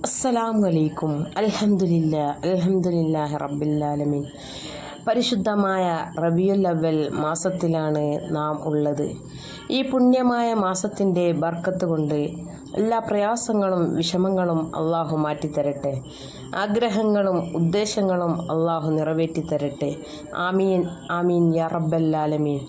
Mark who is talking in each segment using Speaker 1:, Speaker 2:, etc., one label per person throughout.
Speaker 1: അസ്സലാമു അലൈക്കും. അൽഹംദുലില്ലാഹി റബ്ബിൽ ആലമീൻ. പരിശുദ്ധമായ റബീഉൽ അവ്വൽ മാസത്തിലാണ് നാം ഉള്ളത്. ഈ പുണ്യമായ മാസത്തിൻ്റെ ബർക്കത്ത് കൊണ്ട് എല്ലാ പ്രയാസങ്ങളും വിഷമങ്ങളും അള്ളാഹു മാറ്റിത്തരട്ടെ. ആഗ്രഹങ്ങളും ഉദ്ദേശങ്ങളും അള്ളാഹു നിറവേറ്റിത്തരട്ടെ. ആമീൻ ആമീൻ യാ റബ്ബൽ ആലമീൻ.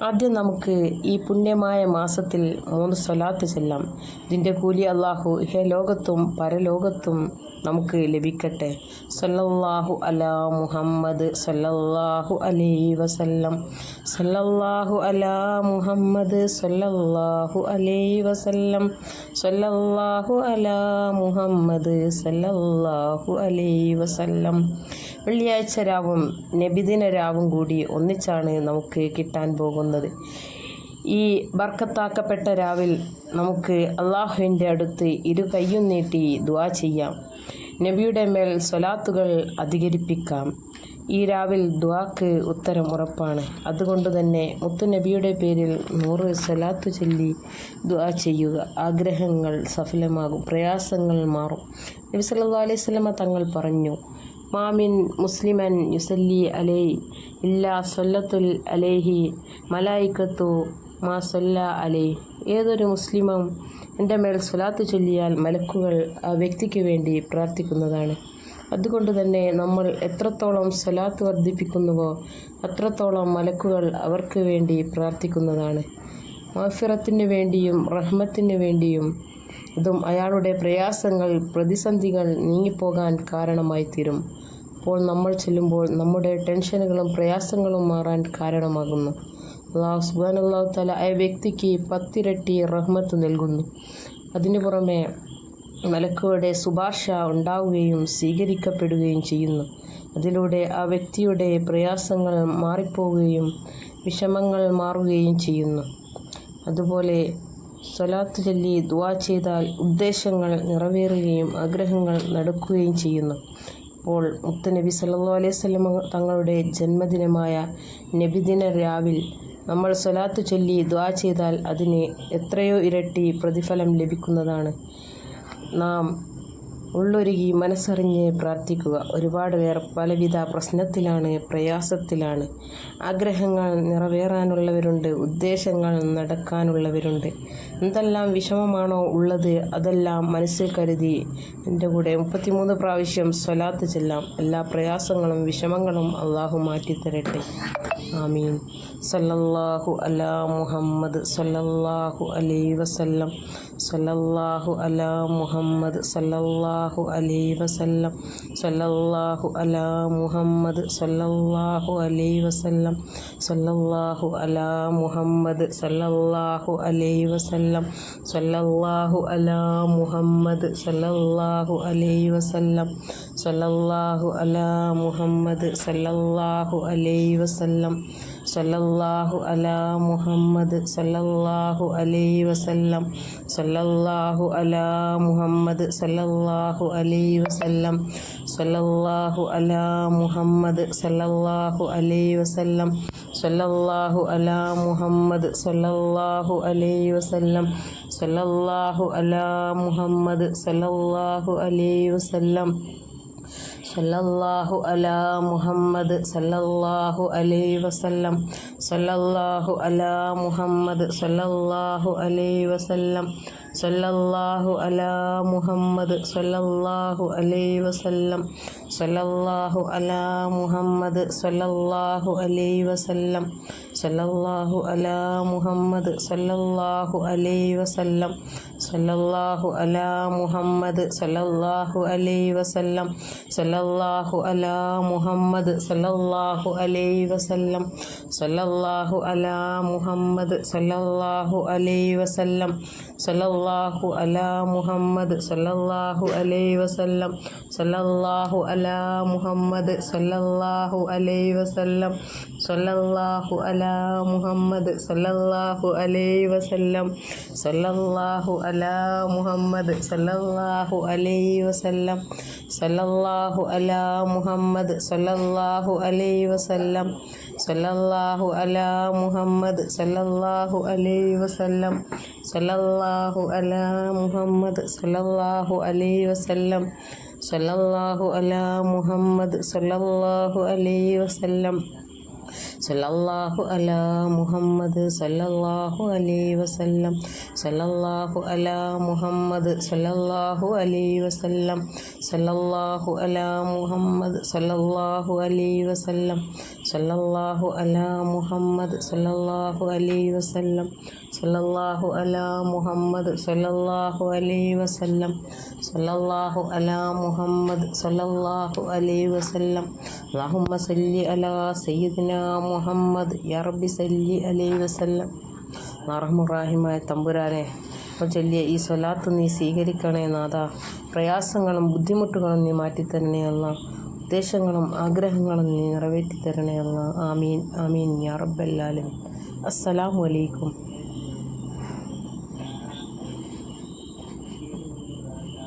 Speaker 1: ആദ്യം നമുക്ക് ഈ പുണ്യമായ മാസത്തിൽ 3 സ്വലാത്ത് ചെല്ലാം. ഇതിൻ്റെ കൂലി അള്ളാഹു ലോകത്തും പരലോകത്തും നമുക്ക് ലഭിക്കട്ടെ. സല്ലല്ലാഹു അലാ മുഹമ്മദ് സല്ലല്ലാഹു അലൈഹി വസല്ലം. സല്ലല്ലാഹു അലാ മുഹമ്മദ് സല്ലല്ലാഹു അലൈഹി വസല്ലം. സല്ലല്ലാഹു അലാ മുഹമ്മദ് സല്ലല്ലാഹു അലൈഹി വസല്ലം. വെള്ളിയാഴ്ച രാവും നബിദിന രാവും കൂടി ഒന്നിച്ചാണ് നമുക്ക് കിട്ടാൻ പോകുന്നത്. ഈ ബർക്കത്താക്കപ്പെട്ട രാവിൽ നമുക്ക് അള്ളാഹുവിൻ്റെ അടുത്ത് ഇരു കയ്യും നീട്ടി ദുആ ചെയ്യാം. നബിയുടെ മേൽ സ്വലാത്തുകൾ അധികരിപ്പിക്കാം. ഈ രാവിൽ ദുആക്ക് ഉത്തരം ഉറപ്പാണ്. അതുകൊണ്ട് തന്നെ മുത്തുനബിയുടെ പേരിൽ 100 സ്വലാത്തു ചൊല്ലി ദുആ ചെയ്യുക. ആഗ്രഹങ്ങൾ സഫലമാകും, പ്രയാസങ്ങൾ മാറും. നബി സല്ലല്ലാഹു അലൈഹി വസല്ലമ തങ്ങൾ പറഞ്ഞു, മാമിൻ മുസ്ലിമൻ യുസല്ലി അലൈഹി ഇല്ലാ സല്ലത്തുൽ അലൈഹി മലായിക്കത്തു മാ സല്ല അലൈഹി. ഏതൊരു മുസ്ലിമും എൻ്റെ മേൽ സ്വലാത്ത് ചൊല്ലിയാൽ മലക്കുകൾ ആ വ്യക്തിക്ക് വേണ്ടി പ്രാർത്ഥിക്കുന്നതാണ്. അതുകൊണ്ട് തന്നെ നമ്മൾ എത്രത്തോളം സ്വലാത്ത് വർദ്ധിപ്പിക്കുന്നുവോ അത്രത്തോളം മലക്കുകൾ അവർക്ക് വേണ്ടി പ്രാർത്ഥിക്കുന്നതാണ്. മഗ്ഫിറത്തിന് വേണ്ടിയും റഹ്മത്തിന് വേണ്ടിയും. ഇതും അയാളുടെ പ്രയാസങ്ങൾ പ്രതിസന്ധികൾ നീങ്ങിപ്പോകാൻ കാരണമായി തീരും. അപ്പോൾ നമ്മൾ ചെല്ലുമ്പോൾ നമ്മുടെ ടെൻഷനുകളും പ്രയാസങ്ങളും മാറാൻ കാരണമാകുന്നു. അല്ലാഹു സുബ്ഹാനഹു തആല ആ വ്യക്തിക്ക് 10 ഇരട്ടി റഹ്മത്ത് നൽകുന്നു. അതിനു പുറമെ മലക്കുകളുടെ ശുപാർശ ഉണ്ടാവുകയും സ്വീകരിക്കപ്പെടുകയും ചെയ്യുന്നു. അതിലൂടെ ആ വ്യക്തിയുടെ പ്രയാസങ്ങൾ മാറിപ്പോവുകയും വിഷമങ്ങൾ മാറുകയും ചെയ്യുന്നു. അതുപോലെ സ്വലാത്ത് ചൊല്ലി ദുആ ചെയ്താൽ ഉദ്ദേശങ്ങൾ നിറവേറുകയും ആഗ്രഹങ്ങൾ നടക്കുകയും ചെയ്യുന്നു. ഇപ്പോൾ മുത്തുനബി സല്ലല്ലാഹു അലൈഹി വസല്ലം തങ്ങളുടെ ജന്മദിനമായ നബിദിന രാവിൽ നമ്മൾ സ്വലാത്ത് ചൊല്ലി ദുആ ചെയ്താൽ അതിന് എത്രയോ ഇരട്ടി പ്രതിഫലം ലഭിക്കുന്നതാണ്. നാം ഉള്ളൊരുക്കി മനസ്സറിഞ്ഞ് പ്രാർത്ഥിക്കുക. ഒരുപാട് പേർ പലവിധ പ്രശ്നത്തിലാണ്, പ്രയാസത്തിലാണ്. ആഗ്രഹങ്ങൾ നിറവേറാനുള്ളവരുണ്ട്, ഉദ്ദേശങ്ങൾ നടക്കാനുള്ളവരുണ്ട്. എന്തെല്ലാം വിഷമമാണോ ഉള്ളത് അതെല്ലാം മനസ്സിൽ കരുതി എൻ്റെ കൂടെ 33 പ്രാവശ്യം സ്വലാത്ത് ചെല്ലാം. എല്ലാ പ്രയാസങ്ങളും വിഷമങ്ങളും അള്ളാഹു മാറ്റിത്തരട്ടെ. ആമീൻ. സല്ലല്ലാഹു അലാ മുഹമ്മദ് സല്ലല്ലാഹു അലൈഹി വസല്ലം. സല്ലല്ലാഹു അലാ മുഹമ്മദ് സല്ലല്ലാഹു അലൈഹി വസല്ലം. സല്ലല്ലാഹു അലാ മുഹമ്മദ് സല്ലല്ലാഹു അലൈഹി വസല്ലം. സല്ലല്ലാഹു അലാ മുഹമ്മദ് സല്ലല്ലാഹു അലൈഹി വസല്ലം. സല്ലല്ലാഹു അലാ മുഹമ്മദ് സല്ലല്ലാഹു അലൈഹി വസല്ലം. സല്ലല്ലാഹു അലാ മുഹമ്മദ് സല്ലല്ലാഹു അലൈഹി വസല്ലം. സല്ലല്ലാഹു അലാ മുഹമ്മദ് സല്ലല്ലാഹു അലൈഹി വസല്ലം. സല്ലല്ലാഹു അലാ മുഹമ്മദ് സല്ലല്ലാഹു അലൈഹി വസല്ലം. സല്ലല്ലാഹു അലാ മുഹമ്മദ് സല്ലല്ലാഹു അലൈഹി വസല്ലം. സല്ലല്ലാഹു അലാ മുഹമ്മദ് സല്ലല്ലാഹു അലൈഹി വസല്ലം. സല്ലല്ലാഹു അലാ മുഹമ്മദ് സല്ലല്ലാഹു അലൈഹി വസല്ലം. സല്ലല്ലാഹു അലാ മുഹമ്മദ് സല്ലല്ലാഹു അലൈഹി വസല്ലം. സല്ലല്ലാഹു അലാ മുഹമ്മദ് സല്ലല്ലാഹു അലൈഹി വസല്ലം. സല്ലല്ലാഹു അലാ മുഹമ്മദ് സല്ലല്ലാഹു അലൈഹി വസല്ലം. സല്ലല്ലാഹു അലാ മുഹമ്മദ് സല്ലല്ലാഹു അലൈഹി വസല്ലം. സല്ലല്ലാഹു അലാ മുഹമ്മദ് സല്ലല്ലാഹു അലൈഹി വസല്ലം. സല്ലല്ലാഹു അലാ മുഹമ്മദ് സല്ലല്ലാഹു അലൈഹി വസല്ലം. സല്ലല്ലാഹു അലാ മുഹമ്മദ് സല്ലല്ലാഹു അലൈഹി വസല്ലം. സല്ലല്ലാഹു അലാ മുഹമ്മദ് സല്ലല്ലാഹു അലൈഹി വസല്ലം. സല്ലല്ലാഹു അലാ മുഹമ്മദ് സല്ലല്ലാഹു അലൈഹി വസല്ലം. സല്ലല്ലാഹു അലാ മുഹമ്മദ് സല്ലല്ലാഹു അലൈഹി വസല്ലം. സല്ലല്ലാഹു അലാ മുഹമ്മദ് സല്ലല്ലാഹു അലൈഹി വസല്ലം സല്ലല്ലാഹു അലാ മുഹമ്മദ് സല്ലല്ലാഹു അലൈഹി വസല്ലം സല്ലല്ലാഹു അലാ മുഹമ്മദ് സല്ലല്ലാഹു അലൈഹി വസല്ലം സല്ലല്ലാഹു അലാ മുഹമ്മദ് സല്ലല്ലാഹു അലൈഹി വസല്ലം സല്ലല്ലാഹു അലാ മുഹമ്മദ് സല്ലല്ലാഹു അലൈഹി വസല്ലം സല്ലല്ലാഹു അലാ മുഹമ്മദ് സല്ലല്ലാഹു അലൈഹി വസല്ലം സല്ലല്ലാഹു അലാ മുഹമ്മദ് സല്ലല്ലാഹു അലൈഹി വസല്ലം സല്ലല്ലാഹു അലാ മുഹമ്മദ് സല്ലല്ലാഹു അലൈഹി വസല്ലം സല്ലല്ലാഹു അലാ മുഹമ്മദ് സല്ലല്ലാഹു അലൈഹി വസല്ലം സല്ലല്ലാഹു അലാ മുഹമ്മദ് സല്ലല്ലാഹു അലൈഹി വസല്ലം സല്ലല്ലാഹു അലാ മുഹമ്മദ് സല്ലല്ലാഹു അലൈഹി വസല്ലം സല്ലല്ലാഹു അലാ മുഹമ്മദ് സല്ലല്ലാഹു അലൈഹി വസല്ലം അല്ലാഹുമ്മ സല്ലി അലാ സയ്യിദിനാ മുഹമ്മദ് യാ റബ്ബി സല്ലി അലൈഹി വസല്ലം. റഹ്മാനായ തമ്പുരാനെ, ഇപ്പോൾ ചൊല്ലിയ ഈ സ്വലാത്ത് നീ സ്വീകരിക്കണേ നാഥ. പ്രയാസങ്ങളും ബുദ്ധിമുട്ടുകളും നീ മാറ്റിത്തരണേ അല്ല. ഉദ്ദേശങ്ങളും ആഗ്രഹങ്ങളും നീ നിറവേറ്റി തരണേ അല്ല. ആമീൻ ആമീൻ യാ റബ്ബൽ ആലമീൻ. അസ്സലാമു അലൈക്കും.